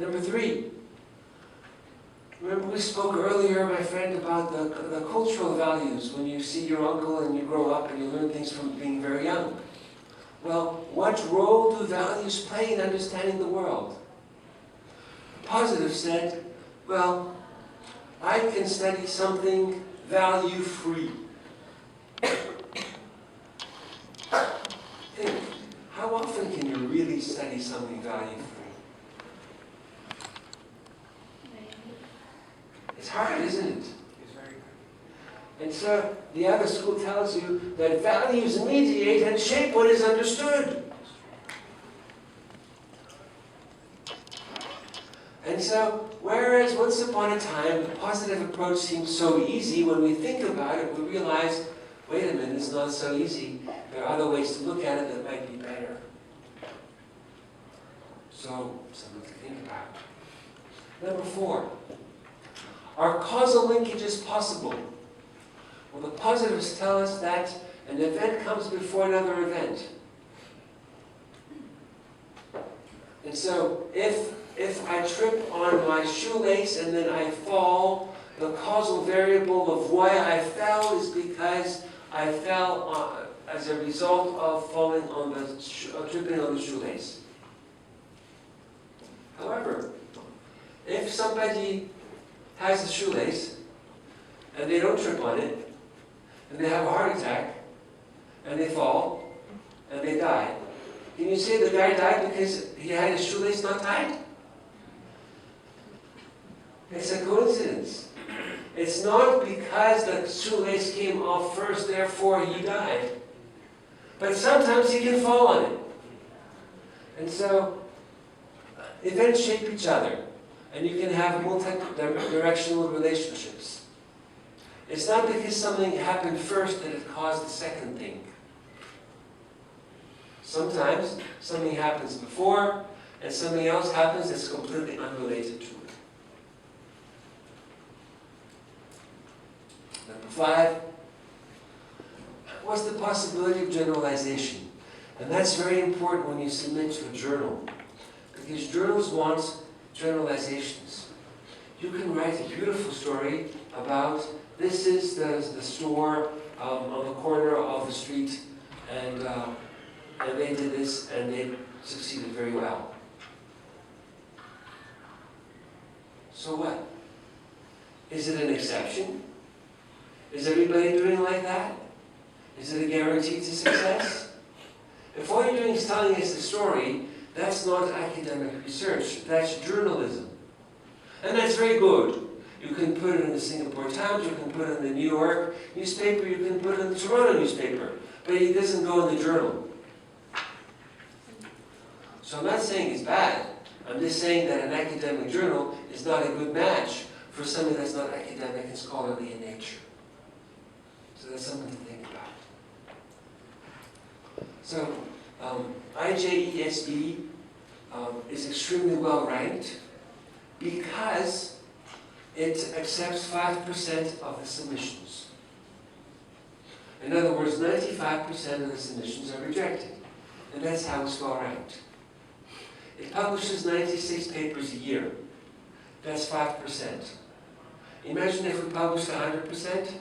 Number 3, remember we spoke earlier, my friend, about the cultural values when you see your uncle and you grow up and you learn things from being very young. Well, what role do values play in understanding the world? Positive said, well, I can study something value-free. Think, how often can you really study something value-free? It's hard, isn't it? It's very good. And so the other school tells you that values mediate and shape what is understood. And so, whereas once upon a time the positive approach seemed so easy, when we think about it, we realize, wait a minute, it's not so easy. There are other ways to look at it that might be better. So, something to think about. Number 4, are causal linkages possible? Well, the positives tell us that an event comes before another event. And so, if I trip on my shoelace and then I fall, the causal variable of why I fell is because I fell as a result of falling on tripping on the shoelace. However, if somebody has a shoelace and they don't trip on it, and they have a heart attack, and they fall, and they die, can you say the guy died because he had his shoelace not tied? It's a coincidence. It's not because the shoelace came off first, therefore he died. But sometimes he can fall on it. And so, events shape each other. And you can have multi-directional relationships. It's not because something happened first that it caused the second thing. Sometimes something happens before, and something else happens that's completely unrelated to it. Number 5, what's the possibility of generalization? And that's very important when you submit to a journal, because journals want generalizations. You can write a beautiful story about this is the store on the corner of the street, and they did this and they succeeded very well. So what? Is it an exception? Is everybody doing like that? Is it a guarantee to success? If all you're doing is telling us the story, that's not academic research, that's journalism. And that's very good. You can put it in the Singapore Times, you can put it in the New York newspaper, you can put it in the Toronto newspaper, but it doesn't go in the journal. So I'm not saying it's bad, I'm just saying that an academic journal is not a good match for something that's not academic and scholarly in nature. So that's something to think about. So, IJESB is extremely well ranked because it accepts 5% of the submissions. In other words, 95% of the submissions are rejected. And that's how it's well ranked. It publishes 96 papers a year. That's 5%. Imagine if we published 100%.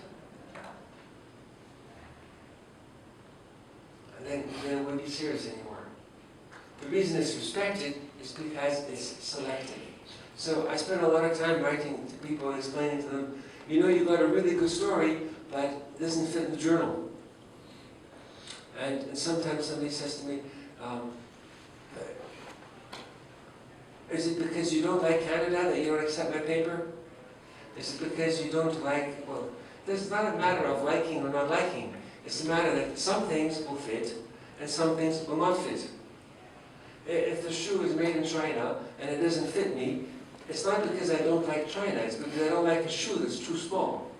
Then it wouldn't be serious anymore. The reason it's respected is because it's selected. So I spend a lot of time writing to people and explaining to them, you know, you got a really good story, but it doesn't fit in the journal. And sometimes somebody says to me, is it because you don't like Canada that you don't accept my paper? Is it because you don't like, well, it's not a matter of liking or not liking. It's a matter that some things will fit and some things will not fit. If the shoe is made in China and it doesn't fit me, it's not because I don't like China, it's because I don't like a shoe that's too small.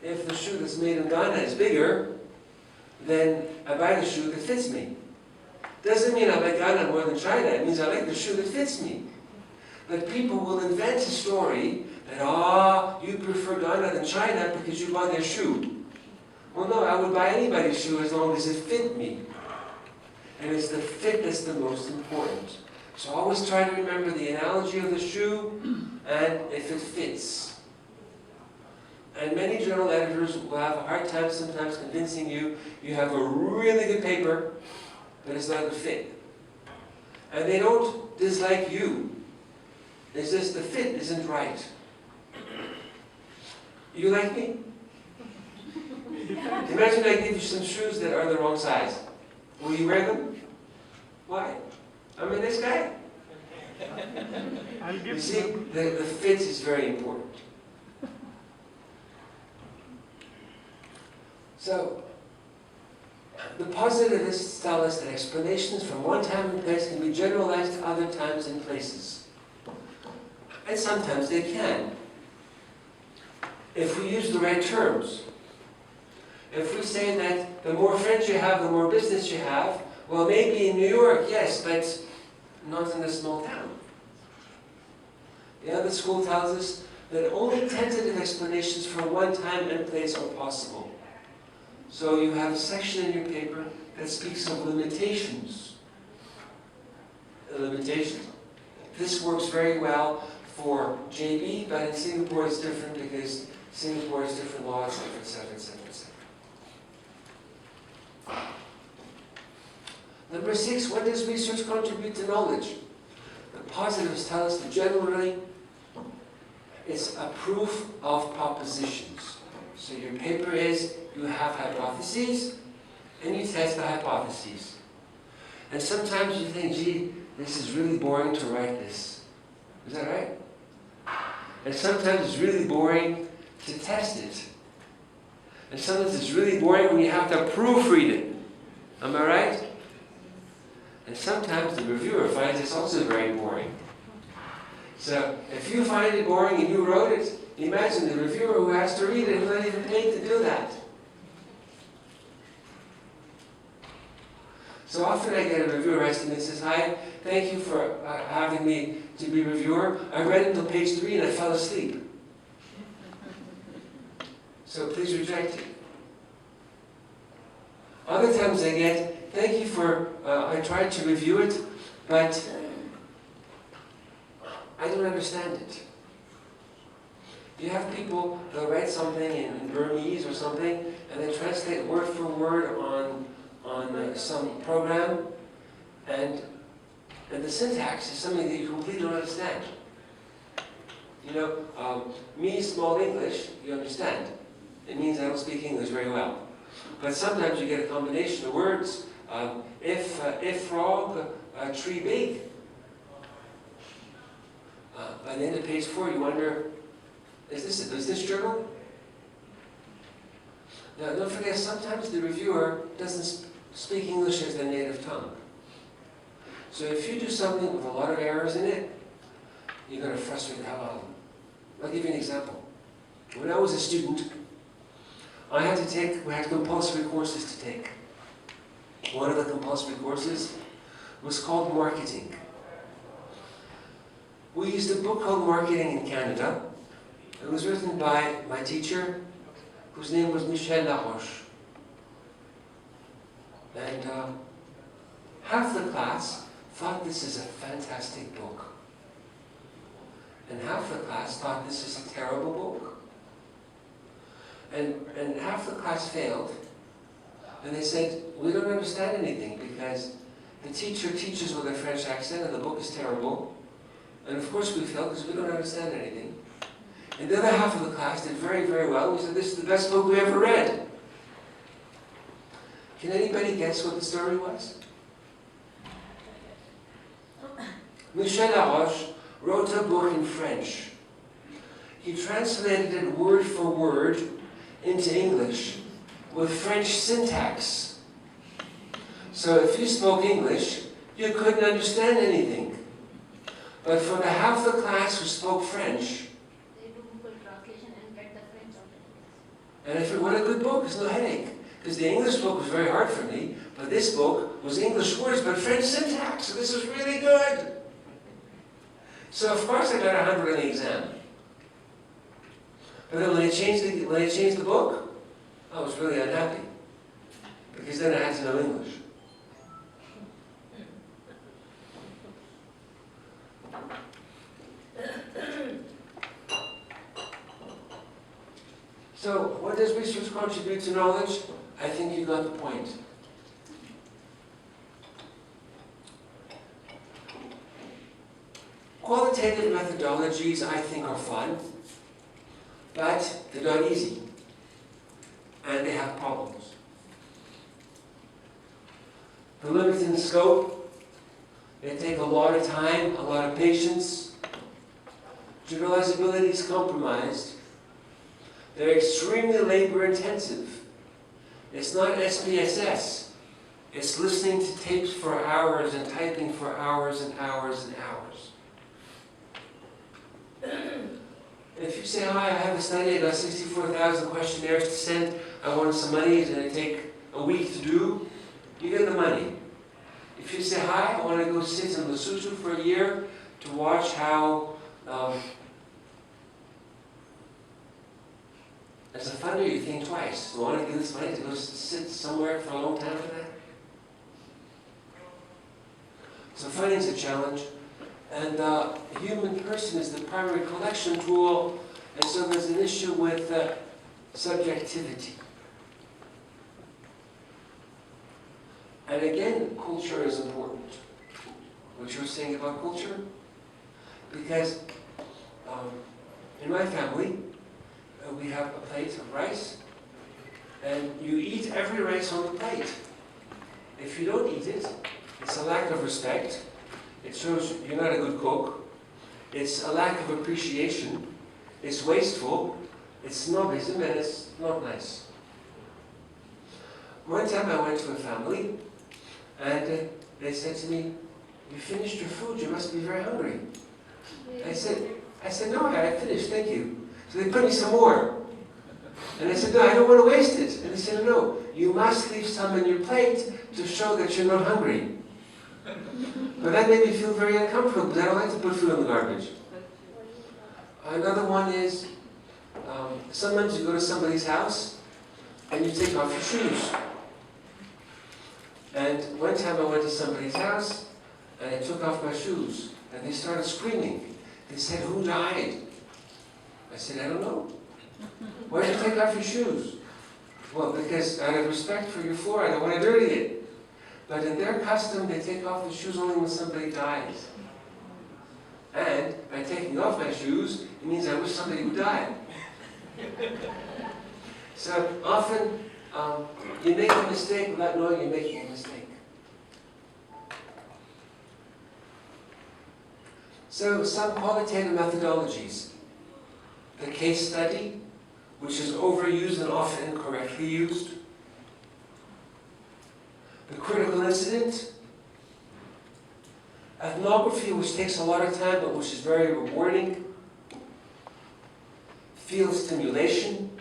If the shoe that's made in Ghana is bigger, then I buy the shoe that fits me. Doesn't mean I like Ghana more than China, it means I like the shoe that fits me. But people will invent a story that, you prefer Ghana than China because you bought their shoe. Well, no, I would buy anybody's shoe as long as it fit me. And it's the fit that's the most important. So always try to remember the analogy of the shoe and if it fits. And many journal editors will have a hard time sometimes convincing you you have a really good paper, but it's not a good fit. And they don't dislike you. It's just the fit isn't right. You like me? Imagine I give you some shoes that are the wrong size. Will you wear them? Why? I'm a nice guy. You see, the fit is very important. So, the positivists tell us that explanations from one time and place can be generalized to other times and places. And sometimes they can, if we use the right terms. If we say that the more friends you have, the more business you have, well, maybe in New York, yes, but not in a small town. The other school tells us that only tentative explanations for one time and place are possible. So you have a section in your paper that speaks of limitations. Limitations. This works very well for JB, but in Singapore it's different because Singapore has different laws, etc., etc., etc. Number 6, what does research contribute to knowledge? The positives tell us that generally it's a proof of propositions. So your paper is, you have hypotheses, and you test the hypotheses. And sometimes you think, gee, this is really boring to write this. Is that right? And sometimes it's really boring to test it. And sometimes it's really boring when you have to proofread it. Am I right? And sometimes the reviewer finds this also very boring. So if you find it boring and you wrote it, imagine the reviewer who has to read it who's not even paid to do that. So often I get a reviewer writes to me and says, hi, thank you for having me to be reviewer. I read until page 3 and I fell asleep. So please reject it. Other times I get, thank you for, I tried to review it, but I don't understand it. You have people, they'll write something in Burmese or something, and they translate word for word on some program, and the syntax is something that you completely don't understand. You know, me, small English, you understand. It means I don't speak English very well. But sometimes you get a combination of words. If frog, tree big. By the end of page 4, you wonder, is this a business journal? Now, don't forget, sometimes the reviewer doesn't speak English as their native tongue. So if you do something with a lot of errors in it, you're going to frustrate the hell out of them. I'll give you an example. When I was a student, we had compulsory courses to take. One of the compulsory courses was called marketing. We used a book called Marketing in Canada. It was written by my teacher, whose name was Michel Laroche. And half the class thought this is a fantastic book. And half the class thought this is a terrible book. And half the class failed. And they said, we don't understand anything because the teacher teaches with a French accent and the book is terrible. And of course we failed because we don't understand anything. And the other half of the class did very, very well. We said, this is the best book we ever read. Can anybody guess what the story was? Michel Laroche wrote a book in French. He translated it word for word into English with French syntax. So if you spoke English, you couldn't understand anything. But for the half the class who spoke French, they do Google translation and get the French out of it. and I thought, what a good book, it's no headache. Because the English book was very hard for me, but this book was English words, but French syntax, so this was really good. So of course I got 100 on the exam. But then when they changed the book, I was really unhappy. Because then I had to know English. So, what does research contribute to knowledge? I think you got the point. Qualitative methodologies, I think, are fun, but they're not easy, and they have problems. They're limited in scope, they take a lot of time, a lot of patience. Generalizability is compromised. They're extremely labor-intensive. It's not SPSS. It's listening to tapes for hours and typing for hours and hours and hours. If you say, hi, I have a study, I got 64,000 questionnaires to send, I want some money, it's going to take a week to do, you get the money. If you say, hi, I want to go sit in Lesotho for a year to watch how, as a funder, you think twice. Do I want to give this money to go sit somewhere for a long time for that? So funding is a challenge. And the human person is the primary collection tool, and so there's an issue with subjectivity. And again, culture is important. What you were saying about culture? Because in my family, we have a plate of rice, and you eat every rice on the plate. If you don't eat it, it's a lack of respect. It shows you're not a good cook. It's a lack of appreciation. It's wasteful. It's snobism, and it's not nice. One time I went to a family, and they said to me, "You finished your food. You must be very hungry." I said, "No, I finished. Thank you." So they put me some more. And I said, "No, I don't want to waste it." And they said, "No, you must leave some in your plate to show that you're not hungry." But that made me feel very uncomfortable because I don't like to put food in the garbage. Another one is, sometimes you go to somebody's house and you take off your shoes. And one time I went to somebody's house and I took off my shoes and they started screaming. They said, "Who died?" I said, "I don't know." "Why did you take off your shoes?" "Well, because out of respect for your floor, I don't want to dirty it." But in their custom, they take off the shoes only when somebody dies. And by taking off my shoes, it means I wish somebody would die. So often, you make a mistake without knowing you're making a mistake. So some qualitative methodologies. The case study, which is overused and often incorrectly used. The critical incident. Ethnography, which takes a lot of time, but which is very rewarding. Field stimulation.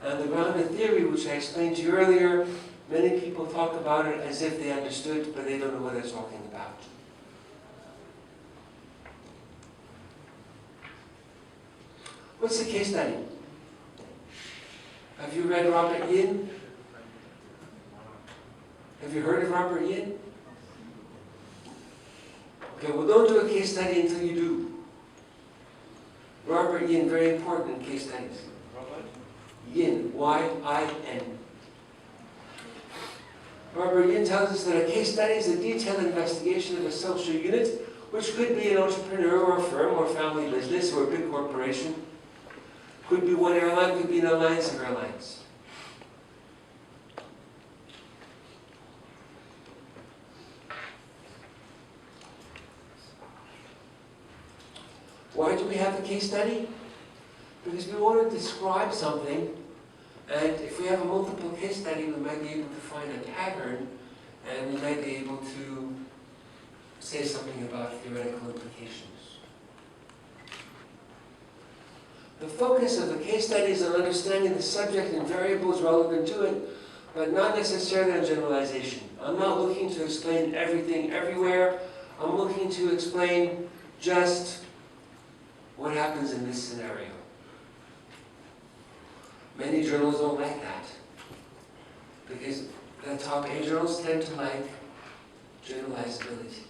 And the grounded theory, which I explained to you earlier, many people talk about it as if they understood, but they don't know what they're talking about. What's a case study? Have you read Robert Yin? Have you heard of Robert Yin? Okay, well, don't do a case study until you do. Robert Yin, very important in case studies. Robert? Yin, Y-I-N. Robert Yin tells us that a case study is a detailed investigation of a social unit, which could be an entrepreneur or a firm or family business or a big corporation. Could be one airline, could be an alliance of airlines. Why do we have a case study? Because we want to describe something, and if we have a multiple case study, we might be able to find a pattern, and we might be able to say something about theoretical implications. The focus of the case study is on understanding the subject and variables relevant to it, but not necessarily on generalization. I'm not looking to explain everything everywhere. I'm looking to explain just what happens in this scenario. Many journals don't like that, because the top A journals tend to like generalizability.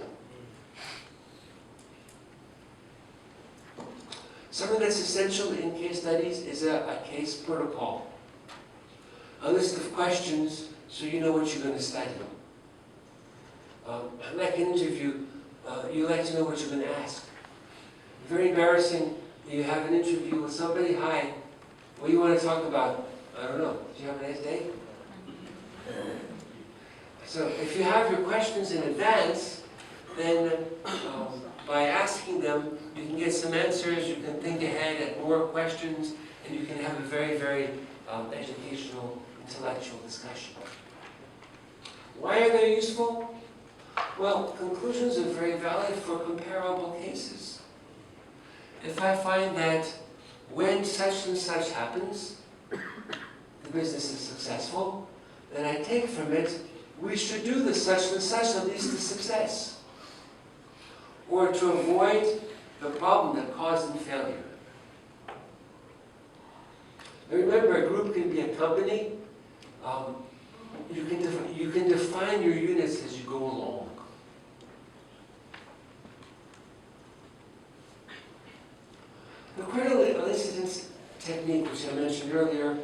Something that's essential in case studies is a case protocol. A list of questions so you know what you're going to study. Like an interview, you like to know what you're going to ask. Very embarrassing, you have an interview with somebody, hi, what do you want to talk about? I don't know, do you have a nice day? So if you have your questions in advance, then by asking them, you can get some answers, you can think ahead at more questions, and you can have a very, very educational, intellectual discussion. Why are they useful? Well, conclusions are very valid for comparable cases. If I find that when such and such happens, the business is successful, then I take from it, we should do the such and such that leads to success. Or to avoid the problem that caused them failure. Now remember, a group can be a company. You can define your units as you go along. The critical incidence technique, which I mentioned earlier,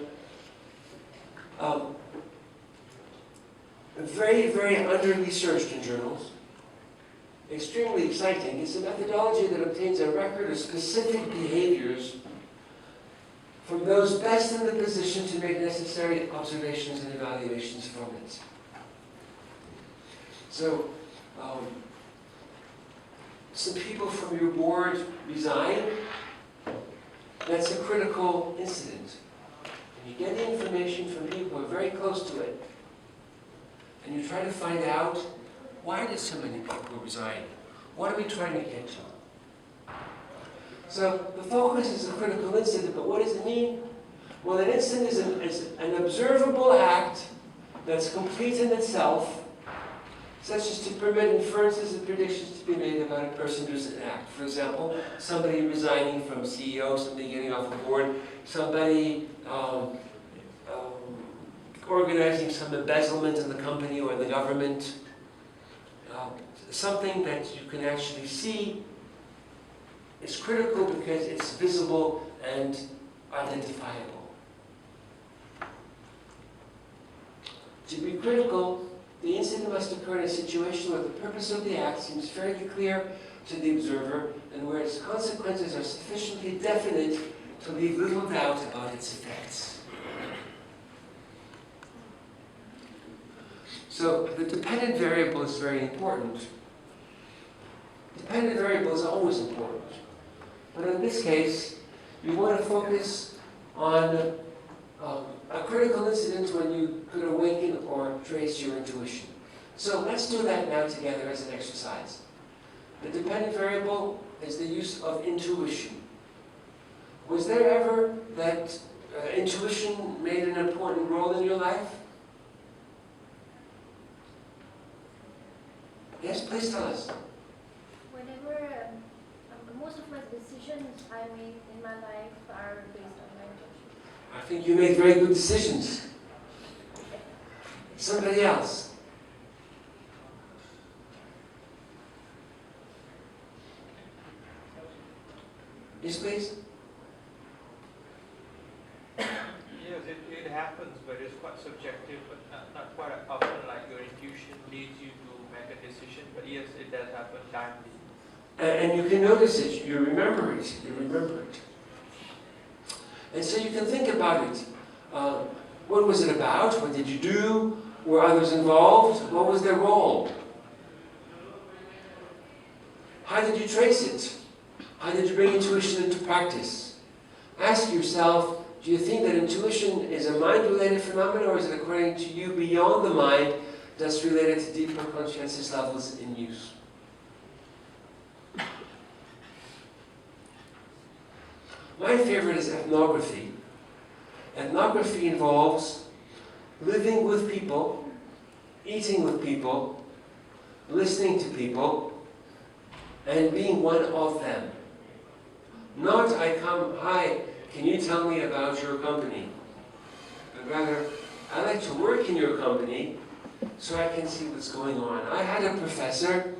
very, very under-researched in journals, extremely exciting. It's a methodology that obtains a record of specific behaviors from those best in the position to make necessary observations and evaluations from it. So, some people from your board resign. That's a critical incident. And you get the information from people who are very close to it, and you try to find out, why did so many people resign? What are we trying to get to? So the focus is a critical incident, but what does it mean? Well, an incident is an observable act that's complete in itself, such as to permit inferences and predictions to be made about a person who's an act. For example, somebody resigning from CEO, somebody getting off a board, somebody organizing some embezzlement in the company or in the government. Something that you can actually see is critical because it's visible and identifiable. To be critical, the incident must occur in a situation where the purpose of the act seems fairly clear to the observer and where its consequences are sufficiently definite to leave little doubt about its effects. So the dependent variable is very important. Dependent variable is always important. But in this case, you want to focus on a critical incident when you could awaken or trace your intuition. So let's do that now together as an exercise. The dependent variable is the use of intuition. Was there ever that intuition made an important role in your life? Yes, please tell us. Whenever most of my decisions I make in my life are based on my intuition. I think you make very good decisions. Somebody else. Yes, please. Yes, it happens, but it's quite subjective, but not quite often like your intuition leads you to make a decision, but yes, it does happen timely. And you can notice it, you remember it. And so you can think about it. What was it about? What did you do? Were others involved? What was their role? How did you trace it? How did you bring intuition into practice? Ask yourself, do you think that intuition is a mind-related phenomenon, or is it according to you beyond the mind, that's related to deeper conscientious levels in use? My favorite is ethnography. Ethnography involves living with people, eating with people, listening to people, and being one of them. Not, I come, hi, can you tell me about your company? But rather, I like to work in your company so I can see what's going on. I had a professor